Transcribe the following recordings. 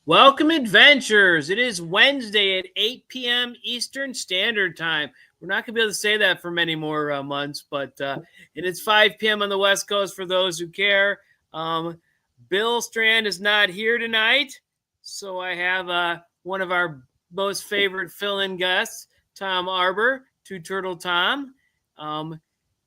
Welcome, adventurers. It is Wednesday at 8 p.m. Eastern Standard Time. We're not going to be able to say that for many more months, but it's 5 p.m. on the West Coast for those who care. Bill Strand is not here tonight, so I have one of our most favorite fill-in guests, Tom Arbor, Two Turtle Tom.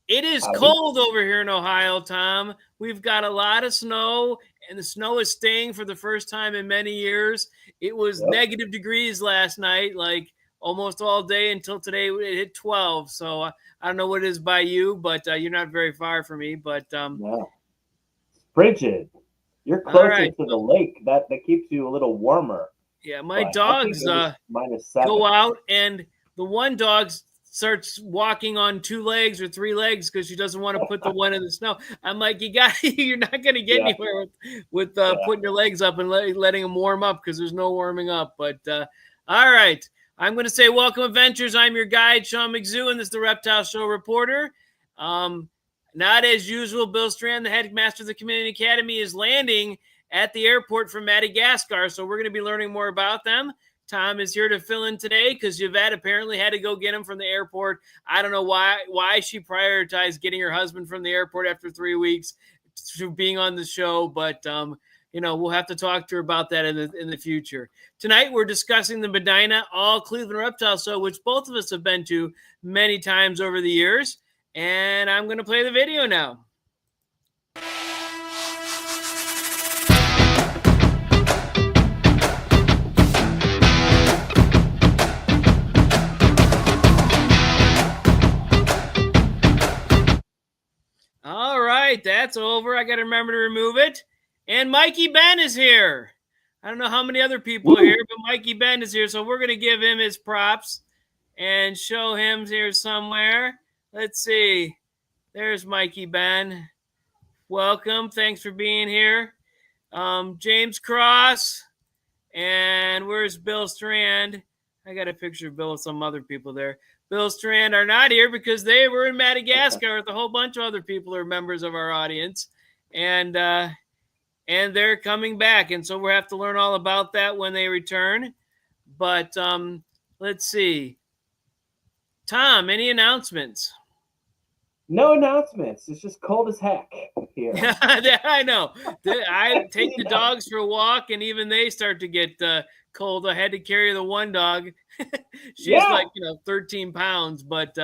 It is cold over here in Ohio, Tom. We've got a lot of snow, and the snow is staying for the first time in many years. It was negative degrees last night, like almost all day until today. It hit 12. So I don't know what it is by you, but you're not very far from me. But no. It's frigid. You're closer to the lake. That keeps you a little warmer. Yeah, my dogs go out, and the one dog starts walking on 2 legs or 3 legs because she doesn't want to put the one in the snow. I'm like, you're not going to get anywhere with putting your legs up and letting them warm up because there's no warming up. But all right, I'm going to say welcome, adventurers. I'm your guide, Sean McZoo, and this is the Reptile Show reporter. Not as usual, Bill Strand, the headmaster of the Community Academy, is landing at the airport from Madagascar, so we're going to be learning more about them. Tom is here to fill in today because Yvette apparently had to go get him from the airport. I don't know why she prioritized getting her husband from the airport after 3 weeks to being on the show, but we'll have to talk to her about that in the future. Tonight we're discussing the Medina All Cleveland Reptile Show, which both of us have been to many times over the years, and I'm going to play the video now. All right, that's over. I got to remember to remove it. And Mikey Ben is here. I don't know how many other people are here, but Mikey Ben is here. So we're going to give him his props and show him here somewhere. Let's see. There's Mikey Ben. Welcome. Thanks for being here. James Cross. And where's Bill Strand? I got a picture of Bill with some other people there. Bill Strand are not here because they were in Madagascar with a whole bunch of other people who are members of our audience. And they're coming back. And so we'll have to learn all about that when they return. But let's see. Tom, any announcements? No announcements. It's just cold as heck here. I know. I take the dogs for a walk, and even they start to get cold. I had to carry the one dog. She's like 13 pounds, but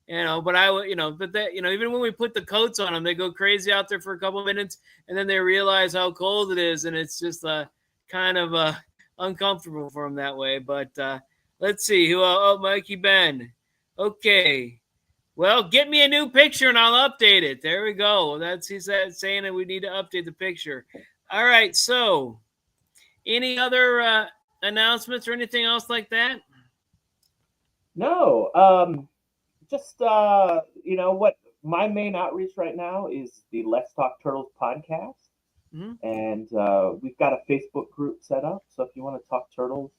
even when we put the coats on them, they go crazy out there for a couple of minutes, and then they realize how cold it is, and it's just kind of uncomfortable for them that way. But let's see who. Mikey Ben. Okay. Well, get me a new picture and I'll update it. There we go. He's saying that we need to update the picture. All right. So, any other announcements or anything else like that? No. Just what my main outreach right now is the Let's Talk Turtles podcast, and we've got a Facebook group set up. So if you want to talk turtles,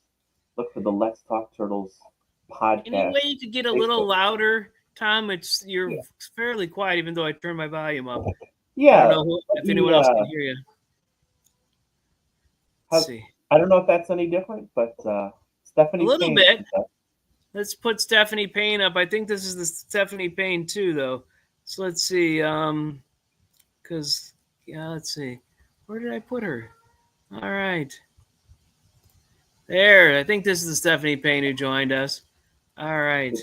look for the Let's Talk Turtles podcast. Any way you could get a little louder? Tom, you're fairly quiet, even though I turned my volume up. Yeah. I don't know if anyone else can hear you. Let's see. I don't know if that's any different, but Stephanie. A little bit. Let's put Stephanie Payne up. I think this is the Stephanie Payne too, though. So let's see. Let's see. Where did I put her? All right. There. I think this is the Stephanie Payne who joined us. All right.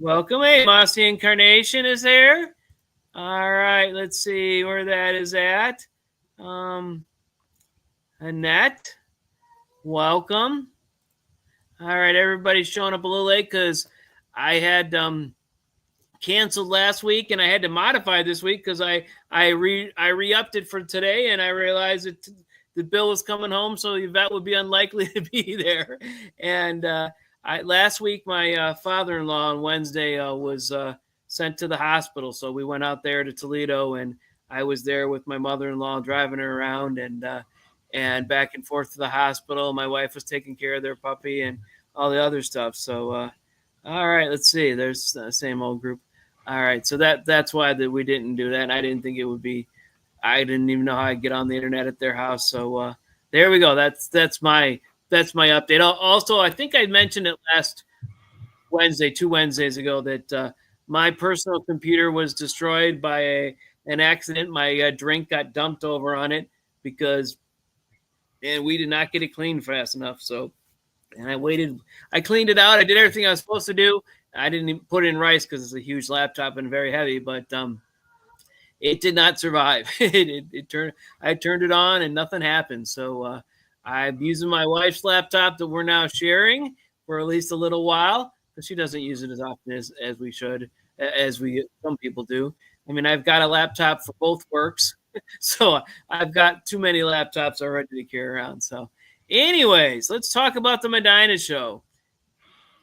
Welcome. Hey, Mossy Incarnation is here. All right, let's see where that is at. Annette, welcome. All right, everybody's showing up a little late because I had canceled last week and I had to modify this week because I re-upped it for today and I realized that the bill was coming home, so Yvette would be unlikely to be there. And last week, my father-in-law on Wednesday was sent to the hospital. So we went out there to Toledo, and I was there with my mother-in-law driving her around and back and forth to the hospital. My wife was taking care of their puppy and all the other stuff. So, all right, let's see. There's the same old group. All right, so that's why we didn't do that. And I didn't think it would be – I didn't even know how I'd get on the internet at their house. So There we go. That's my update. Also, I think I mentioned it last Wednesday, 2 Wednesdays ago, that my personal computer was destroyed by an accident. My drink got dumped over on it and we did not get it cleaned fast enough. So, and I cleaned it out. I did everything I was supposed to do. I didn't even put it in rice because it's a huge laptop and very heavy, but it did not survive. I turned it on and nothing happened. So I'm using my wife's laptop that we're now sharing for at least a little while, because she doesn't use it as often as we should, some people do. I mean, I've got a laptop for both works, so I've got too many laptops already to carry around. So, anyways, let's talk about the Medina show.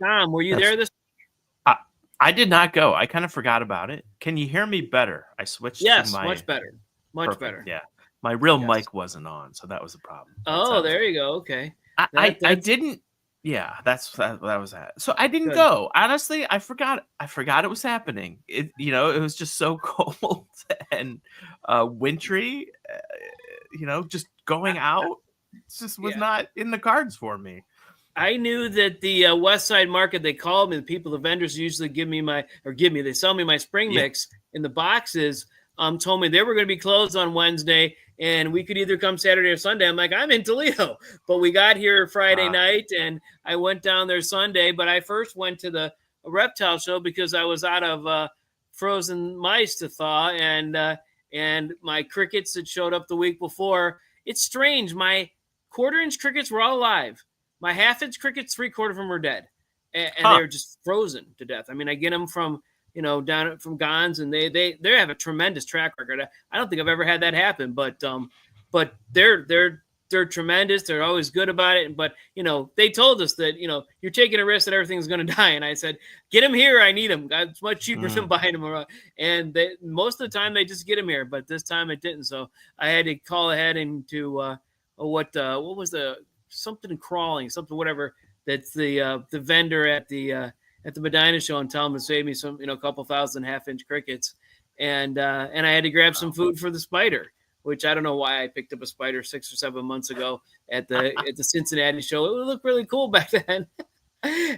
Tom, were you there this? I did not go. I kind of forgot about it. Can you hear me better? I switched to my... much better. Much better. Yeah. My real mic wasn't on, so that was a problem. Oh, there you go. Okay. I didn't... Yeah, that was that. So I didn't go. Honestly, I forgot it was happening. It was just so cold and wintry. Just going out just was not in the cards for me. I knew that the West Side Market, they called me, the vendors usually they sell me my spring mix in the boxes, told me they were going to be closed on Wednesday and we could either come Saturday or Sunday. I'm like, I'm in Toledo, but we got here Friday night and I went down there Sunday, but I first went to the Reptile show because I was out of frozen mice to thaw and my crickets that showed up the week before. It's strange. My 1/4-inch crickets were all alive. My 1/2-inch crickets, 3/4 of them are dead, and they're just frozen to death. I mean, I get them from down from Gons, and they have a tremendous track record. I don't think I've ever had that happen, but they're tremendous. They're always good about it. But they told us that you're taking a risk that everything's going to die, and I said, get them here. I need them. It's much cheaper than buying them around. And most of the time they just get them here, but this time it didn't. So I had to call ahead into what was the something crawling, something whatever. That's the vendor at the Medina show, and tell them to save me some a couple thousand 1/2-inch crickets, and I had to grab some food for the spider, which I don't know why I picked up a spider 6 or 7 months ago at the Cincinnati show. It would look really cool back then,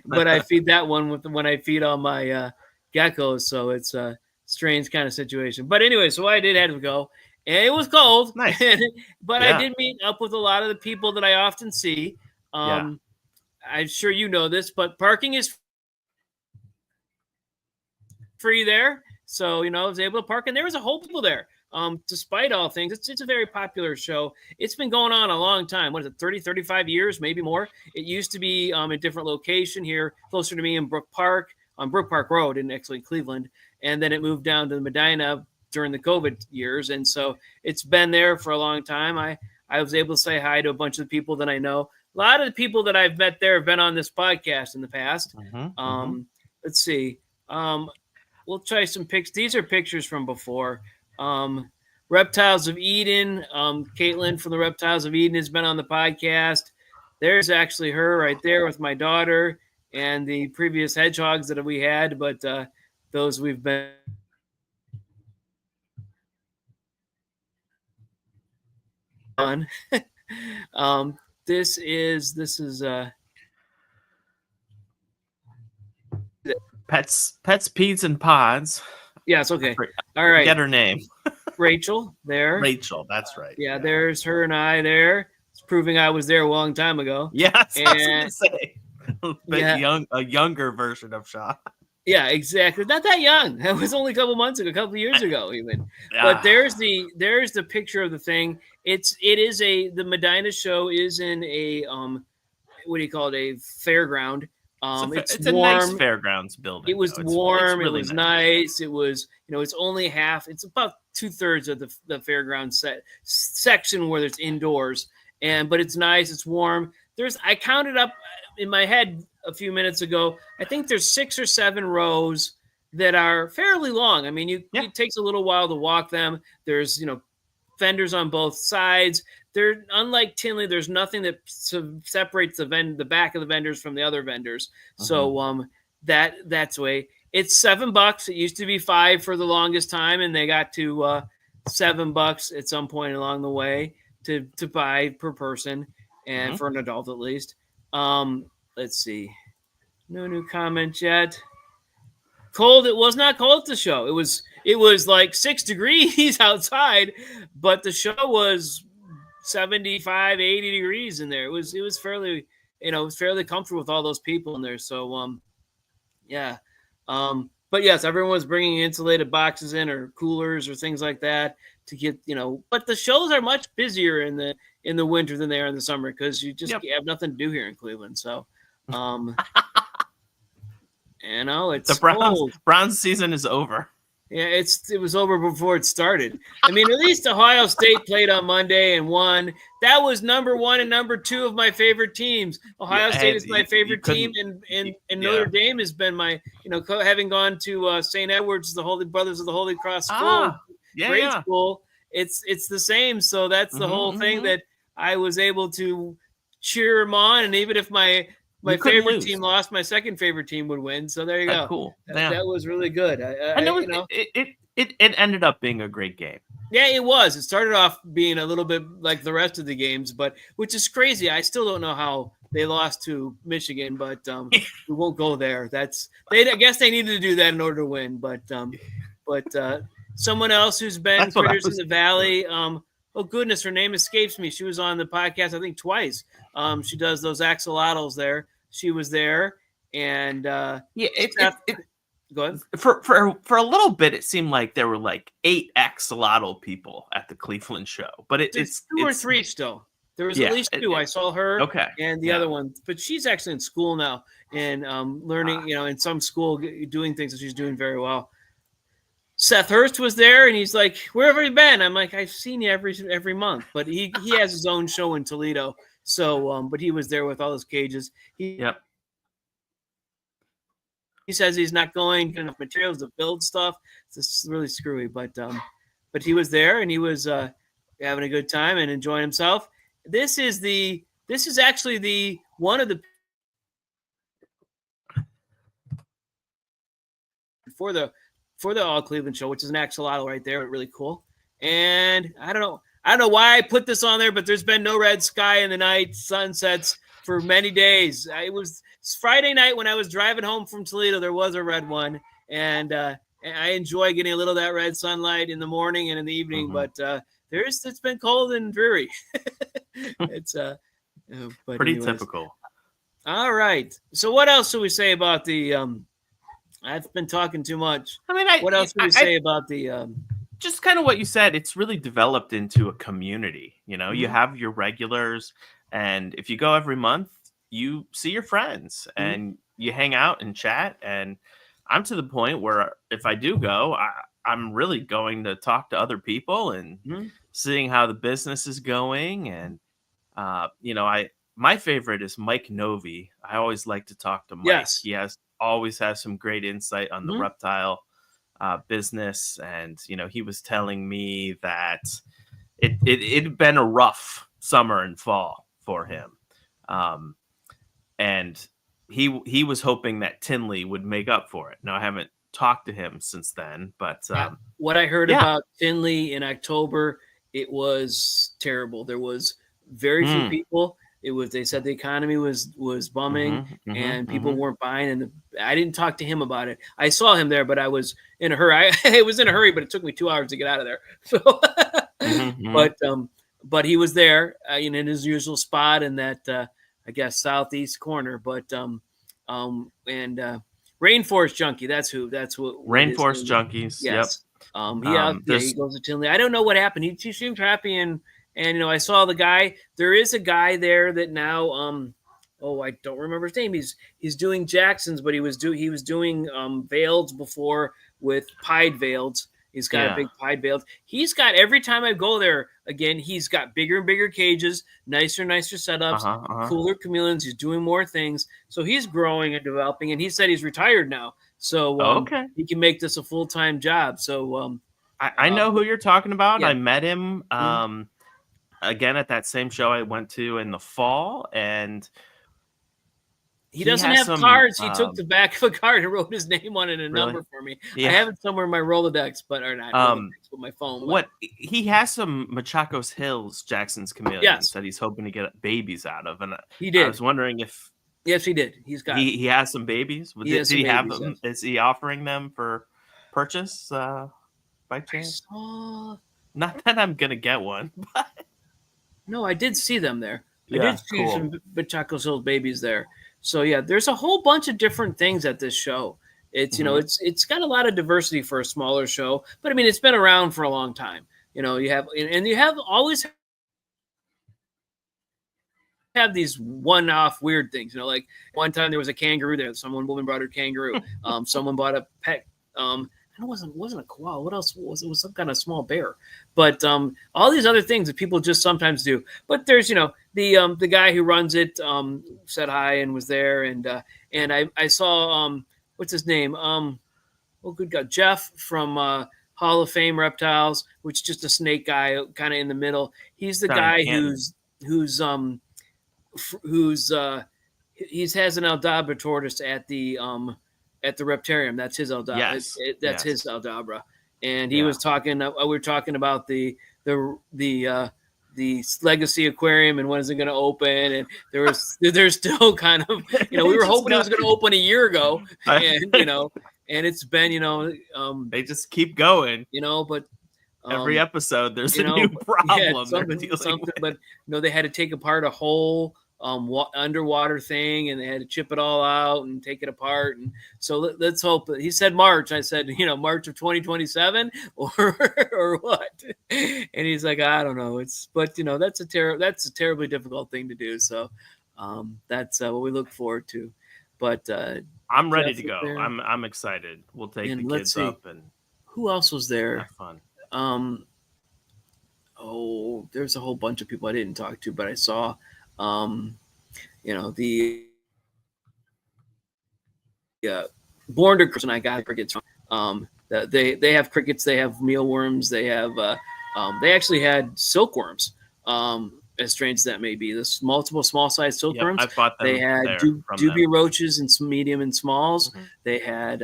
but I feed that one when I feed all my geckos, so it's a strange kind of situation. But anyway, so I did have to go. And it was cold, nice. But I did meet up with a lot of the people that I often see. I'm sure you know this, but parking is free there. So, I was able to park, and there was a whole people there. Despite all things, it's a very popular show. It's been going on a long time. What is it, 30, 35 years, maybe more? It used to be a different location here, closer to me in Brook Park, on Brook Park Road in Cleveland. And then it moved down to the Medina during the COVID years. And so it's been there for a long time. I was able to say hi to a bunch of the people that I know. A lot of the people that I've met there have been on this podcast in the past. Let's see. We'll try some pics. These are pictures from before. Reptiles of Eden. Caitlin from the Reptiles of Eden has been on the podcast. There's actually her right there with my daughter and the previous hedgehogs that we had, but those we've been on. This is Pets, Peds, and Pods. Yes, okay. All right. Get her name. Rachel there. Rachel, that's right. Yeah, there's her and I there. It's proving I was there a long time ago. Yes, I was going to say. A younger version of Shaw. Yeah, exactly. Not that young. That was only a couple months ago, a couple years ago, even. But there's the picture of the thing. The Medina show is in a what do you call it? A fairground. It's a nice fairgrounds building. It was warm. It was nice. It was, it's only half. It's about 2/3 of the fairground section where it's indoors, but it's nice. It's warm. I counted up in my head a few minutes ago. I think there's 6 or 7 rows that are fairly long. I mean, it takes a little while to walk them. There's, vendors on both sides. They're unlike Tinley. There's nothing that separates the back of the vendors from the other vendors. So that's the way. It's $7. It used to be $5 for the longest time, and they got to $7 at some point along the way. to buy per person, and for an adult at least. Let's see. No new comments yet. Cold. It was not cold at the show. It was like 6 degrees outside, but the show was 75, 80 degrees in there. It was fairly, fairly comfortable with all those people in there. So yeah. But yes, everyone was bringing insulated boxes in or coolers or things like that to get, but the shows are much busier in the winter than they are in the summer because you just have nothing to do here in Cleveland. So it's the Browns season is over. Yeah, it was over before it started. I mean, at least Ohio State played on Monday and won. That was number 1 and number 2 of my favorite teams. Ohio State is my favorite team, and Notre Dame has been my, having gone to St. Edward's, the Holy Brothers of the Holy Cross School, great school. It's the same. So that's the whole thing that I was able to cheer them on, and even if my favorite team lost, my second favorite team would win. So there you go. Cool. That was really good. It ended up being a great game. Yeah, it was. It started off being a little bit like the rest of the games, but which is crazy. I still don't know how they lost to Michigan, but we won't go there. I guess they needed to do that in order to win. But someone else who's been Critters in the Valley. Oh goodness, her name escapes me. She was on the podcast, I think, twice. She does those axolotls there. She was there, and go ahead. For a little bit, it seemed like there were like 8 axolotl people at the Cleveland show, but it's 2 or 3 still. There was at least 2. I saw her, and the other one, but she's actually in school now and learning, in some school doing things that she's doing very well. Seth Hurst was there, and he's like, "Where have you been?" I'm like, "I've seen you every month," but he has his own show in Toledo. So, but he was there with all his cages. He says he's not going enough materials to build stuff. It's really screwy, but he was there, and he was having a good time and enjoying himself. This is actually the one of the for the All Cleveland show, which is an axolotl right there, really cool. And I don't know why I put this on there, but there's been no red sky in the night, sunsets for many days. It was Friday night when I was driving home from Toledo. There was a red one, and I enjoy getting a little of that red sunlight in the morning and in the evening. But it's been cold and dreary. It's pretty typical. All right. So what else should we say about the? I've been talking too much. I mean, what else would we say about the? Just kind of what you said. It's really developed into a community. You have your regulars, and if you go every month, you see your friends and you hang out and chat. And I'm to the point where if I do go, I'm really going to talk to other people and seeing how the business is going. And my favorite is Mike Novi. I always like to talk to Mike. Yes. He always has some great insight on the reptile business. And, he was telling me that it'd been a rough summer and fall for him. And he was hoping that Tinley would make up for it. Now, I haven't talked to him since then, but what I heard about Tinley in October, it was terrible. There was very few people. They said the economy was bumming and people weren't buying. And I didn't talk to him about it. I saw him there, but I was in a hurry. I was in a hurry, but it took me 2 hours to get out of there. So, but he was there in his usual spot in that, I guess, southeast corner. But Rainforest Junkie. That's what Rainforest Junkies. Yes. Yep. He goes to Tinley. I don't know what happened. He seemed happy and I saw the guy. There is a guy there that now I don't remember his name. He's doing Jackson's, but he was doing veils before with pied veils. He's got a big pied veils. He's got, every time I go there again, he's got bigger and bigger cages, nicer setups, cooler chameleons. He's doing more things. So he's growing and developing, and he said he's retired now. So he can make this a full-time job. So I know who you're talking about. Yeah. I met him again at that same show I went to in the fall, and He doesn't have cards. He took the back of a card and wrote his name on it and a number for me. Yeah. I have it somewhere in my Rolodex, but with my phone. What he has some Machacos Hills Jackson's chameleons that he's hoping to get babiys out of, and he did. I was wondering if he did. He's got he has some babies. Did he have them? Yes. Is he offering them for purchase by chance? Not that I'm gonna get one, but no, I did see them there. I did see some Machacos Hills babies there. So yeah, there's a whole bunch of different things at this show. It's it's got a lot of diversity for a smaller show, but I mean it's been around for a long time. You always have these one-off weird things. Like one time there was a kangaroo there. Woman brought her kangaroo. Someone bought a pet. It wasn't a koala. What else was it? It was some kind of small bear. But all these other things that people just sometimes do. But there's the guy who runs it said hi and was there, and I saw what's his name? Good God, Jeff from Hall of Fame Reptiles, which is just a snake guy, kind of in the middle. He's the guy who has an Aldabra tortoise at the Reptarium. That's his Aldabra. Yes. That's his Aldabra. And he was talking. We were talking about the Legacy Aquarium and when is it going to open? And there's still kind of we were hoping it was going to open a year ago, and and it's been they just keep going. But every episode there's a new problem. But they had to take apart a whole underwater thing, and they had to chip it all out and take it apart. And so let's hope. He said March. I said March of 2027 or what? And he's like, I don't know. That's a terribly difficult thing to do. So that's what we look forward to. But I'm ready to go. I'm excited. We'll take the kids up. And who else was there? Have fun. There's a whole bunch of people I didn't talk to, but I saw. The Born to person I got crickets from. They have crickets, they have mealworms, they have they actually had silkworms. As strange as that may be, this multiple small sized silkworms. I bought them. They had dubia roaches and some medium and smalls. Mm-hmm. They had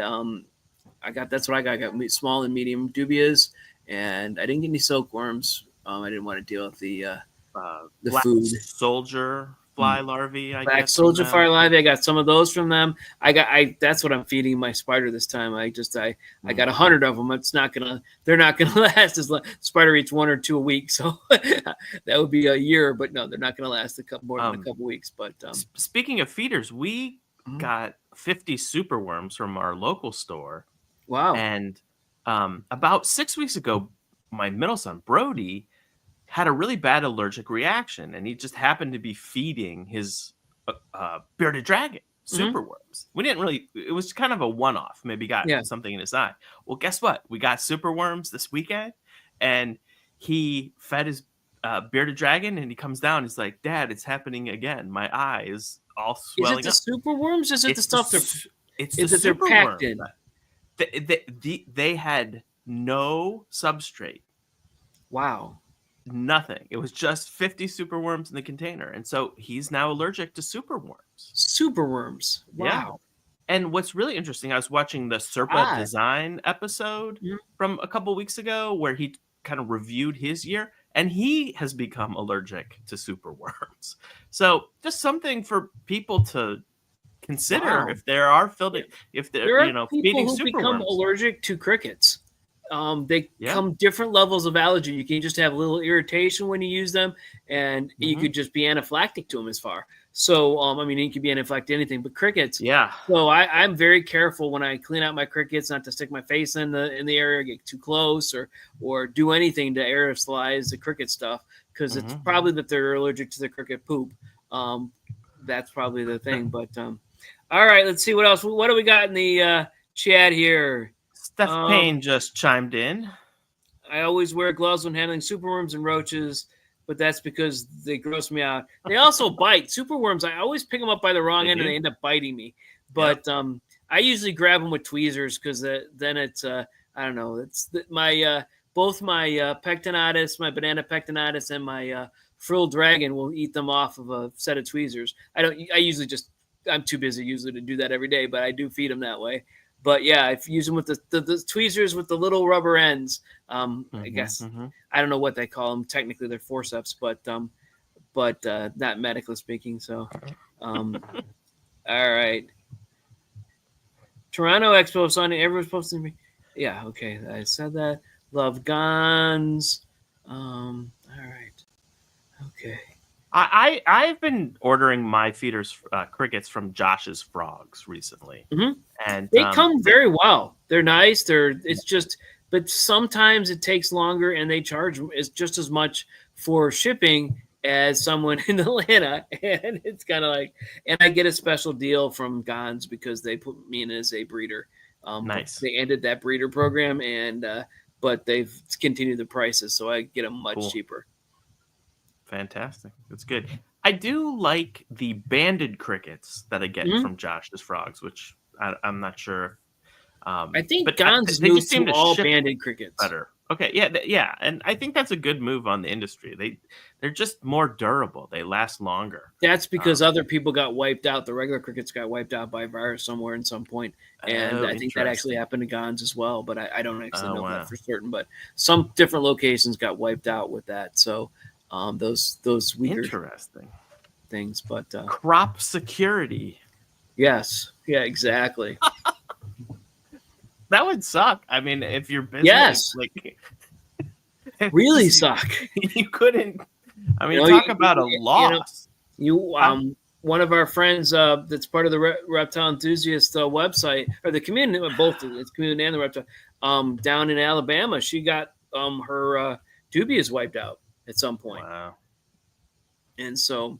that's what I got. I got small and medium dubias, and I didn't get any silkworms. I didn't want to deal with the black food. Soldier fly larvae. Black soldier fly larvae. I got some of those from them. That's what I'm feeding my spider this time. I got 100 of them. They're not gonna last as long. Spider eats 1 or 2 a week, so that would be a year. But no, they're not gonna last more than a couple weeks. But speaking of feeders, we got 50 superworms from our local store. Wow! And about 6 weeks ago, my middle son Brody had a really bad allergic reaction, and he just happened to be feeding his bearded dragon superworms. We didn't really, it was kind of a one-off, maybe got something in his eye. Well, guess what? We got superworms this weekend, and he fed his bearded dragon, and he comes down, he's like, Dad, it's happening again. My eye is all swelling up. Is it the superworms? Is it the stuff they're packed in? They had no substrate. Wow. Nothing. It was just 50 superworms in the container. And so he's now allergic to superworms. Superworms. Wow. Yeah. And what's really interesting, I was watching the Serpa Design episode from a couple weeks ago where he kind of reviewed his year, and he has become allergic to superworms. So just something for people to consider if there are feeding people who superworms. Become allergic to crickets. They come different levels of allergy. You can just have a little irritation when you use them, and you could just be anaphylactic to them as far. So, you could be anaphylactic to anything, but crickets. Yeah. So I'm very careful when I clean out my crickets, not to stick my face in the area, get too close, or do anything to aerosolize the cricket stuff, because it's probably that they're allergic to the cricket poop. That's probably the thing. But all right, let's see what else. What do we got in the chat here? Steph Payne just chimed in. I always wear gloves when handling superworms and roaches, but that's because they gross me out. They also bite. Superworms, I always pick them up by the wrong end and they end up biting me. But I usually grab them with tweezers because then it's, I don't know, it's my both my pectinatus, my banana pectinatus, and my frilled dragon will eat them off of a set of tweezers. I usually just I'm too busy usually to do that every day, but I do feed them that way. But yeah, if you use them with the tweezers with the little rubber ends, I guess I don't know what they call them. Technically, they're forceps, but not medically speaking. So, all right. Toronto Expo Sunday. Everyone's posting me. Yeah, okay. I said that. Love guns. All right. Okay. I've been ordering my feeders crickets from Josh's Frogs recently, and they come very well. They're nice. It's just, but sometimes it takes longer, and they charge just as much for shipping as someone in Atlanta, and it's kind of like, and I get a special deal from Gons because they put me in as a breeder. Nice. They ended that breeder program, and but they've continued the prices, so I get them much cheaper. Fantastic. That's good. I do like the banded crickets that I get from Josh's Frogs, which I'm not sure. I think Gons moved to all banded crickets. Better. Okay. Yeah. And I think that's a good move on the industry. They're just more durable. They last longer. That's because other people got wiped out. The regular crickets got wiped out by a virus somewhere at some point. And I think that actually happened to Gons as well. But I don't actually know that for certain. But some different locations got wiped out with that. So those weaker interesting things, but crop security. Yes, yeah, exactly. That would suck. I mean, if your business really suck, you couldn't. I mean, talk about a loss. One of our friends that's part of the Reptile Enthusiast website, or the community, both the community and the Reptile, down in Alabama, she got her dubias wiped out at some point. Wow. And so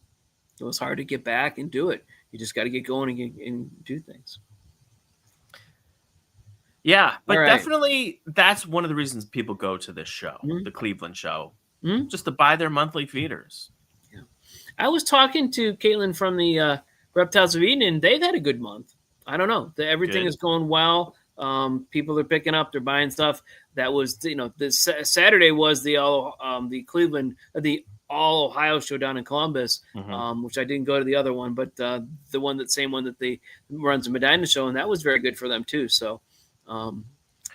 it was hard to get back and do it. You just got to get going and do things. Yeah, but definitely that's one of the reasons people go to this show, the Cleveland show, just to buy their monthly feeders. Yeah. I was talking to Caitlin from the Reptiles of Eden, and they've had a good month. I don't know. Everything is going well. People are picking up, they're buying stuff. That was, this Saturday was the Cleveland, the All Ohio show down in Columbus, which I didn't go to the other one, but the same one that they runs the Medina show, and that was very good for them too. So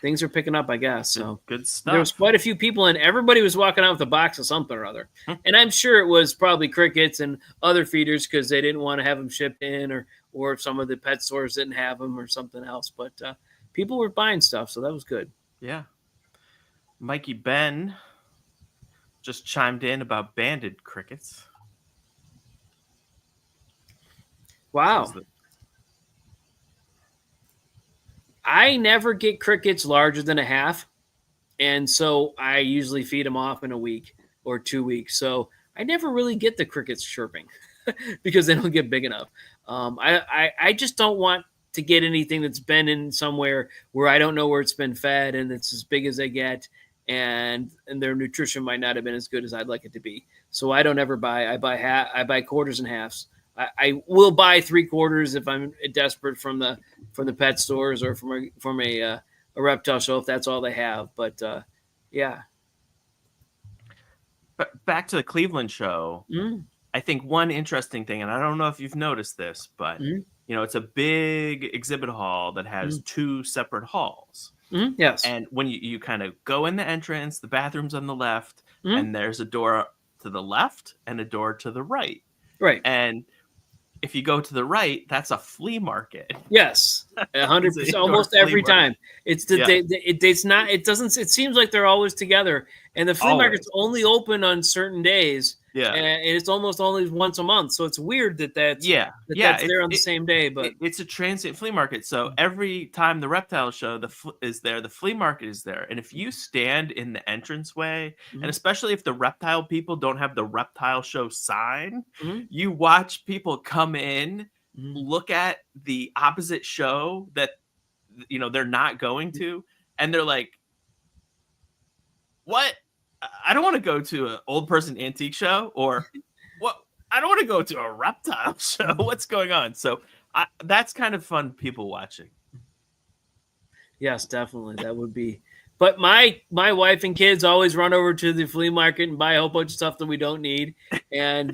things are picking up, I guess. So good stuff. There was quite a few people, and everybody was walking out with a box of something or other. And I'm sure it was probably crickets and other feeders because they didn't want to have them shipped in, or some of the pet stores didn't have them or something else. But people were buying stuff, so that was good. Yeah. Mikey Ben just chimed in about banded crickets. Wow. I never get crickets larger than a half, and so I usually feed them off in a week or 2 weeks. So I never really get the crickets chirping because they don't get big enough. I just don't want to get anything that's been in somewhere where I don't know where it's been fed and it's as big as they get, and their nutrition might not have been as good as I'd like it to be. So I don't ever buy. I buy quarters and halves. I will buy 3/4 if I'm desperate from the pet stores or from a reptile show if that's all they have. But yeah. But back to the Cleveland show, I think one interesting thing, and I don't know if you've noticed this, but it's a big exhibit hall that has 2 separate halls. Yes. And when you kind of go in the entrance, the bathroom's on the left, and there's a door to the left and a door to the right. Right. And if you go to the right, that's a flea market. Yes, 100%. Almost every time. It's it's not. It doesn't. It seems like they're always together, and the flea market's only open on certain days. Yeah, and it's almost only once a month. So it's weird that's that's there on the same day. But it's a transient flea market. So every time the reptile show is there, the flea market is there. And if you stand in the entranceway, and especially if the reptile people don't have the reptile show sign, you watch people come in, look at the opposite show that they're not going to, and they're like, "What? I don't want to go to an old person antique show," or "What? I don't want to go to a reptile show. What's going on?" So that's kind of fun, people watching. Yes, definitely. That would be. But my wife and kids always run over to the flea market and buy a whole bunch of stuff that we don't need. And,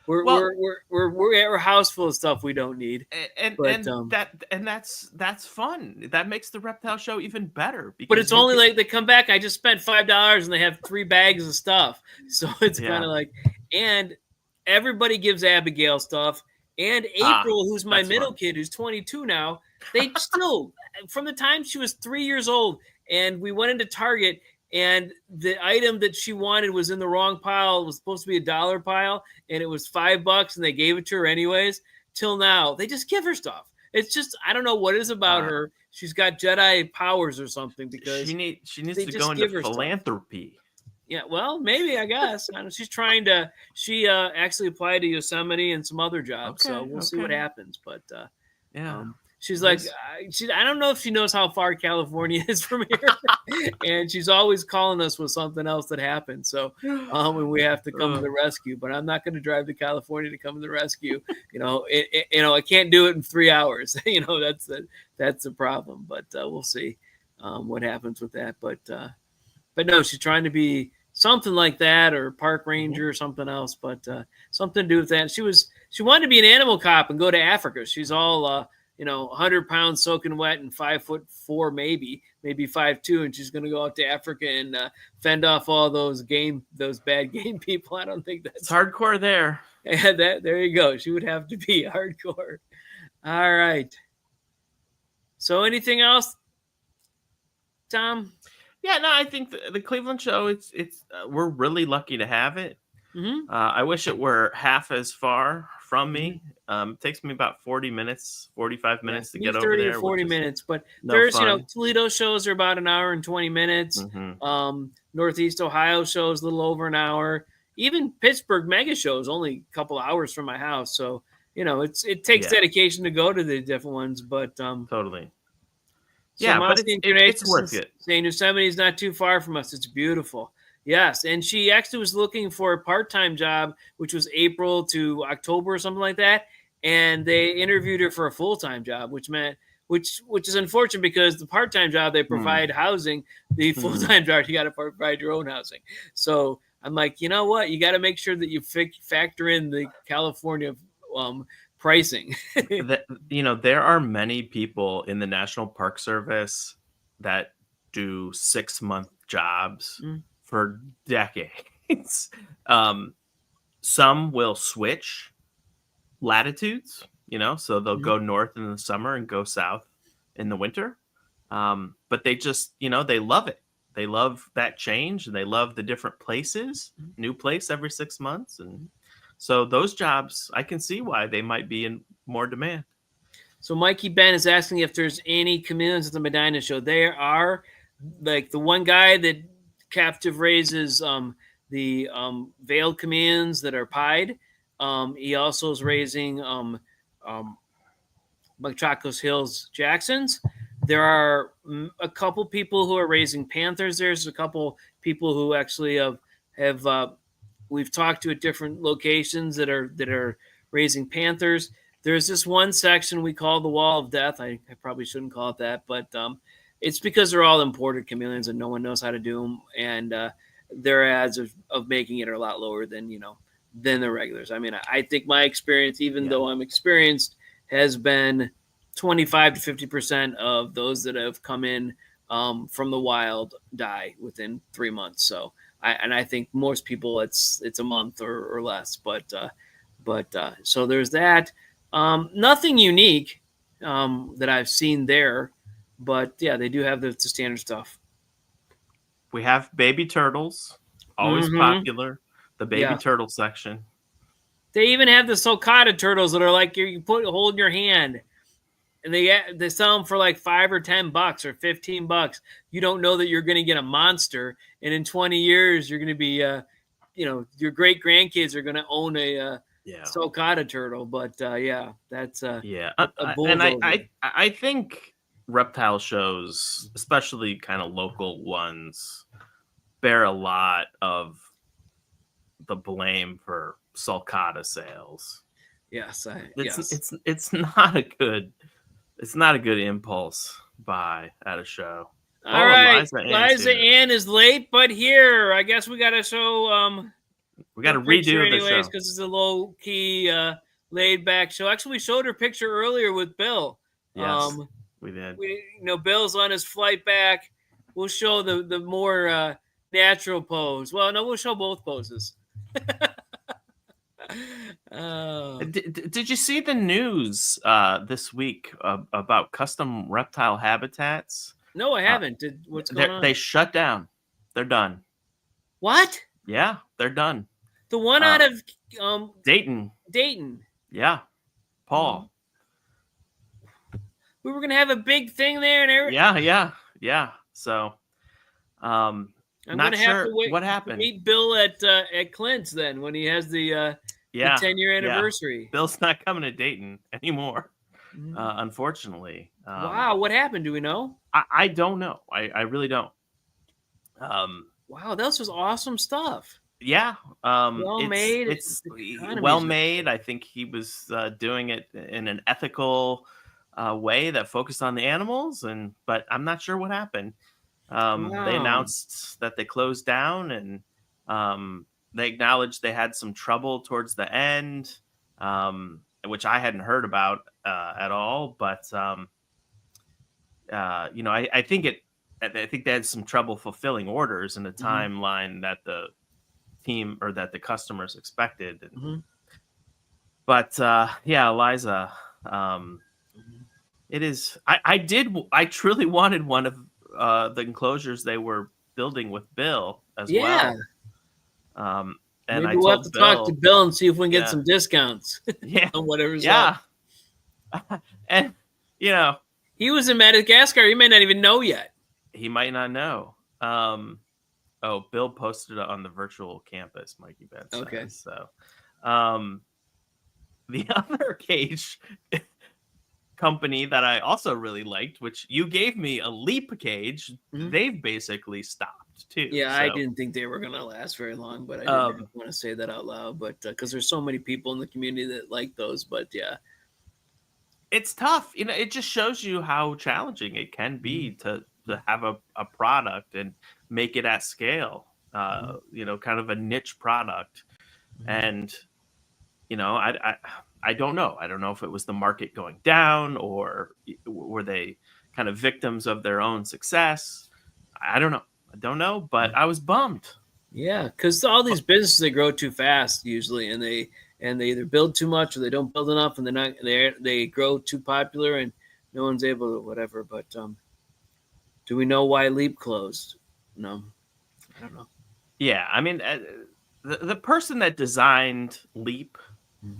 We're a house full of stuff we don't need. That's fun. That makes the Reptile show even better. But it's only like they come back. I just spent $5 and they have 3 bags of stuff. So it's kind of like, and everybody gives Abigail stuff. And April, who's my middle kid, who's 22 now, they still, from the time she was 3 years old, and we went into Target, and the item that she wanted was in the wrong pile. It was supposed to be $1 pile, and it was $5, and they gave it to her anyways. Till now, they just give her stuff. It's just, I don't know what it is about her. She's got Jedi powers or something, because she needs to go into philanthropy. Stuff. Yeah, well, maybe, I guess. I know she's trying to. She actually applied to Yosemite and some other jobs, so we'll see what happens. But she's nice. Like, I don't know if she knows how far California is from here, and she's always calling us with something else that happened. So when we have to come to the rescue, but I'm not going to drive to California to come to the rescue. I can't do it in 3 hours. That's the problem. But we'll see what happens with that. But no, she's trying to be something like that, or park ranger or something else, but something to do with that. She wanted to be an animal cop and go to Africa. She's all 100 pounds soaking wet and 5'4", maybe 5'2", and she's going to go out to Africa and fend off all those bad game people. I don't think that's it's hardcore there. Yeah, there you go. She would have to be hardcore. All right. So anything else, Tom? Yeah, no, I think the Cleveland show, it's we're really lucky to have it. Mm-hmm. I wish it were half as far from me. It takes me about 45 minutes to get over there. 30 to 40 minutes, but there's, Toledo shows are about an hour and 20 minutes. Mm-hmm. Northeast Ohio shows a little over an hour. Even Pittsburgh mega shows only a couple hours from my house. So, it takes dedication to go to the different ones, but totally. So but it's worth it. Saying Yosemite is not too far from us. It's beautiful. Yes, and she actually was looking for a part-time job, which was April to October or something like that, and they interviewed her for a full-time job, which is unfortunate, because the part-time job they provide housing, the full-time job you got to provide your own housing. So I'm like, you know what? You got to make sure that you factor in the California pricing. There are many people in the National Park Service that do 6-month jobs for decades. Some will switch latitudes, so they'll go north in the summer and go south in the winter. But they just, they love it. They love that change, and they love the different places, new place every 6 months. And so those jobs, I can see why they might be in more demand. So Mikey Ben is asking if there's any chameleons at the Medina show. There are, like the one guy that captive raises the veiled chameleons that are pied. He also is raising Machacos Hills Jacksons. There are a couple people who are raising panthers. There's a couple people who actually have we've talked to at different locations that are raising panthers. There's this one section we call the Wall of Death. I probably shouldn't call it that, but it's because they're all imported chameleons and no one knows how to do them. And their odds of making it are a lot lower than the regulars. I mean, I think my experience, even though I'm experienced, has been 25 to 50% of those that have come in from the wild die within 3 months. So I think most people it's a month or less, but so there's that. Nothing unique that I've seen there, but yeah, they do have the standard stuff. We have baby turtles, always popular. The baby turtle section. They even have the sulcata turtles that are like you hold in your hand, and they sell them for like $5 or $10 or $15. You don't know that you're going to get a monster, and in 20 years you're going to be, your great grandkids are going to own a sulcata turtle. But that's a and I think reptile shows, especially kind of local ones, bear a lot of the blame for sulcata sales. Yes, it's not a good impulse buy at a show. All right, Liza Ann is late, but here I guess we got to show We got to redo the show because it's a low key, laid back show. Actually, we showed her picture earlier with Bill. Yes, we did. Bill's on his flight back. We'll show the more natural pose. Well, no, we'll show both poses. Did you see the news this week about custom reptile habitats? No, I haven't. What's going on? They shut down. They're done. What? Yeah, they're done. The one out of Dayton. Yeah, Paul. We were gonna have a big thing there, and everything. Yeah. So, I'm not gonna sure have to wait. What happened. Meet Bill at Clint's then when he has the 10-year anniversary. Yeah. Bill's not coming to Dayton anymore, unfortunately. Wow, what happened? Do we know? I don't know. I really don't. Wow, this was awesome stuff. Yeah. Well made. It's well made. I think he was doing it in an ethical way that focused on the animals, but I'm not sure what happened. They announced that they closed down, and they acknowledged they had some trouble towards the end, which I hadn't heard about at all. But I think they had some trouble fulfilling orders in the timeline that the team or that the customers expected. But Eliza, it is. I truly wanted one of the enclosures they were building with Bill as well. And maybe we'll have to talk to Bill and see if we can get some discounts. On whatever's up. And he was in Madagascar. He may not even know yet. He might not know. Bill posted it on the virtual campus, Mikey Betts. Okay. So, the other cage company that I also really liked, which you gave me, a Leap cage, they've basically stopped too. Yeah, so. I didn't think they were going to last very long, but I didn't want to say that out loud. But because there's so many people in the community that like those, but yeah. It's tough. It just shows you how challenging it can be to have a product and make it at scale, kind of a niche product. And, I don't know. I don't know if it was the market going down or were they kind of victims of their own success. I don't know, but I was bummed. Yeah, because all these businesses, they grow too fast usually, and they either build too much or they don't build enough, and they grow too popular, and no one's able to whatever. But do we know why Leap closed? No, I don't know. Yeah, I mean, the person that designed Leap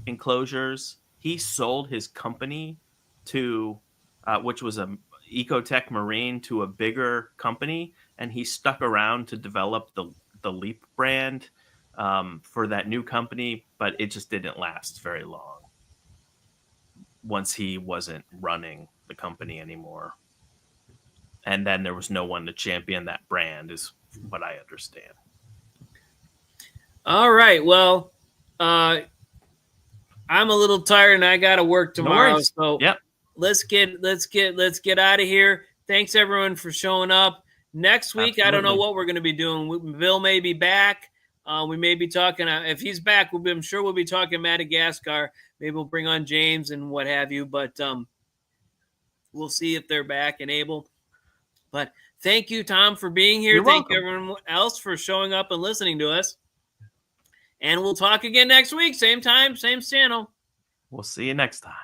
enclosures, he sold his company to, which was a Ecotech Marine, to a bigger company, and he stuck around to develop the Leap brand for that new company, but it just didn't last very long once he wasn't running the company anymore. And then there was no one to champion that brand, is what I understand. All right. Well, I'm a little tired and I got to work tomorrow. So let's get out of here. Thanks everyone for showing up. Next week, absolutely. I don't know what we're going to be doing. Bill may be back. We may be talking. If he's back, I'm sure we'll be talking Madagascar. Maybe we'll bring on James and what have you. But we'll see if they're back and able. But thank you, Tom, for being here. Thank everyone else for showing up and listening to us. And we'll talk again next week. Same time, same channel. We'll see you next time.